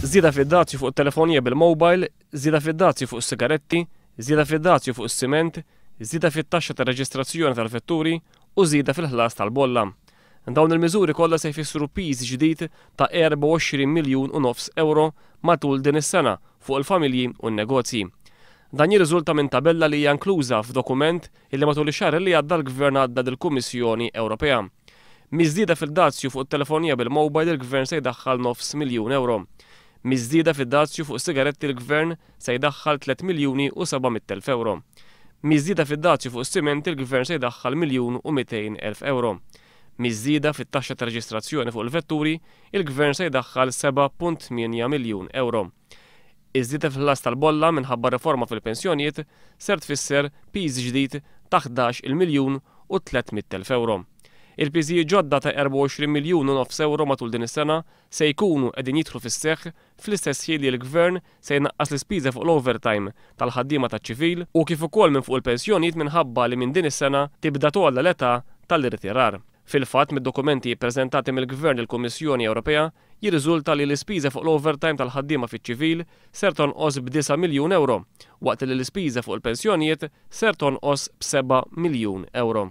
Żieda fid-dazju fuq it-telefonija bil-mobile, żieda fid-dazju fuq is-sigaretti, żieda fid-dazju fuq is-siment, żieda fit-taxxa tar-reġistrazzjoni tal-vetturi u żieda fil-ħlas tal-bolla. Dawn il-miżuri kollha se jfissru piż ġdid ta' 24 miljun u nofs euro matul din is-sena fuq il-familji u n-negozji. Dan jirriżulta minn tabella li hija inkluża f'dokument illi matul ix-xahar li għadda l-Gvern għadda lill-Kummissjoni Ewropea. Miż-żieda fil-dazju fuq it-telefonija bil-mobile il-Gvern se jdaħħal nofs miljun euro. Miż-żieda fid-dazju fuq is-sigaretti l-Gvern se jdaħħal 3 miljuni u 700,000 euro. Miż-żieda fid-dazju fuq is-siment il-Gvern se jdaħħal 1,200,000 euro. Miż-żieda fit-taxxa ta' reġistrazzjoni fuq il-vetturi il-Gvern se jdaħħal 7.8 miljun euro. Iż-żieda fil-ħlas tal-bolla minħabba riforma fil-pensjonijiet ser tfisser piż ġdid ta' 11 miljun u 300,000 euro. Il-piżijiet ġodda ta' 24 miljun u nofs euro matul din is-sena se jkunu qegħdin jidħlu fis-seħħ fl-istess ħin li l-Gvern se jnaqqas l-ispiża fuq l-overtime tal-ħaddiema taċ-ċivil u kif ukoll minn fuq il-pensjonijiet minħabba li minn din is-sena tibda togħla l-età tal-irtirar. Fil-fatt mid-dokumenti ppreżentati mill-Gvern lill-Kummissjoni Ewropea jirriżulta li l-ispiża fuq l-overtime tal-ħaddiema fiċ-ċivil ser tonqos b'9 miljun euro, waqt li l-ispiża fuq il-pensjonijiet ser tonqos b'7 miljun euro.